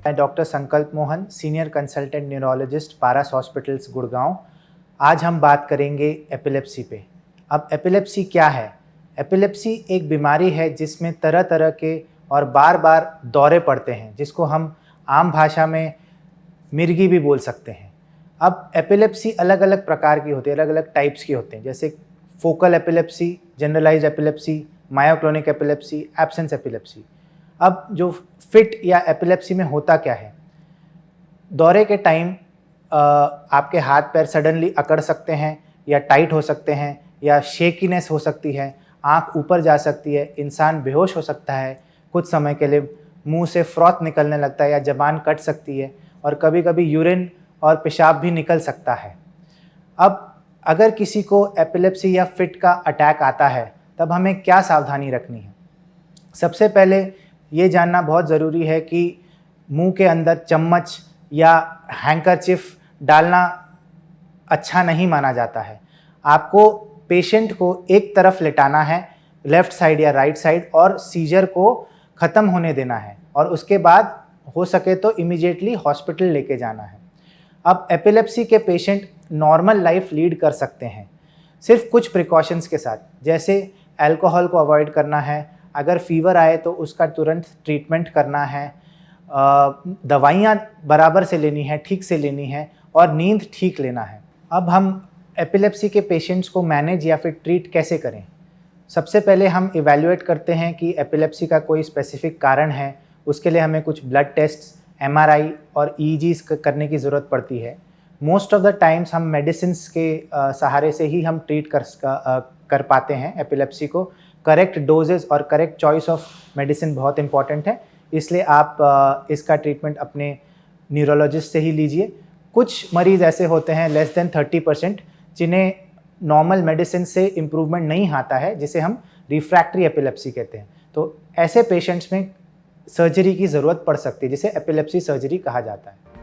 मैं डॉक्टर संकल्प Mohan, senior consultant neurologist, पारस hospitals, Gurgaon. आज हम बात करेंगे एपिलेप्सी पे। अब एपिलेप्सी क्या है? एपिलेप्सी एक बीमारी है जिसमें तरह तरह के और बार बार दौरे पड़ते हैं, जिसको हम आम भाषा में मिर्गी भी बोल सकते हैं। अब एपिलेप्सी अलग अलग प्रकार की होती है, अलग अलग टाइप्स की होते हैं, जैसे focal epilepsy, generalized epilepsy, myoclonic epilepsy, absence epilepsy. अब जो फिट या एपिलेप्सी में होता क्या है, दौरे के टाइम आपके हाथ पैर सडनली अकड़ सकते हैं या टाइट हो सकते हैं या शेकीनेस हो सकती है, आंख ऊपर जा सकती है, इंसान बेहोश हो सकता है, कुछ समय के लिए मुंह से फ्रॉथ निकलने लगता है या ज़बान कट सकती है और कभी कभी यूरिन और पेशाब भी निकल सकता है। अब अगर किसी को एपिलेप्सी या फिट का अटैक आता है तब हमें क्या सावधानी रखनी है? सबसे पहले ये जानना बहुत ज़रूरी है कि मुंह के अंदर चम्मच या हैंकरचिफ डालना अच्छा नहीं माना जाता है। आपको पेशेंट को एक तरफ लेटाना है, लेफ़्ट साइड या राइट साइड, और सीजर को ख़त्म होने देना है और उसके बाद हो सके तो इमीडिएटली हॉस्पिटल लेके जाना है। अब एपिलेप्सी के पेशेंट नॉर्मल लाइफ लीड कर सकते हैं सिर्फ कुछ प्रिकॉशंस के साथ, जैसे अल्कोहल को अवॉइड करना है, अगर फीवर आए तो उसका तुरंत ट्रीटमेंट करना है, दवाइयाँ बराबर से लेनी है, ठीक से लेनी है, और नींद ठीक लेना है। अब हम एपिलेप्सी के पेशेंट्स को मैनेज या फिर ट्रीट कैसे करें? सबसे पहले हम इवैल्यूएट करते हैं कि एपिलेप्सी का कोई स्पेसिफिक कारण है। उसके लिए हमें कुछ ब्लड टेस्ट, MRI और EEGs करने की ज़रूरत पड़ती है। मोस्ट ऑफ द टाइम्स हम मेडिसिन्स के सहारे से ही हम ट्रीट कर पाते हैं एपिलेप्सी को। करेक्ट डोजेस और करेक्ट चॉइस ऑफ मेडिसिन बहुत इंपॉर्टेंट है, इसलिए आप इसका ट्रीटमेंट अपने न्यूरोलॉजिस्ट से ही लीजिए। कुछ मरीज़ ऐसे होते हैं, लेस देन 30%, जिन्हें नॉर्मल मेडिसिन से इम्प्रूवमेंट नहीं आता है, जिसे हम रिफ्रैक्टरी एपिलेप्सी कहते हैं। तो ऐसे पेशेंट्स में सर्जरी की ज़रूरत पड़ सकती है, जिसे एपिलेप्सी सर्जरी कहा जाता है।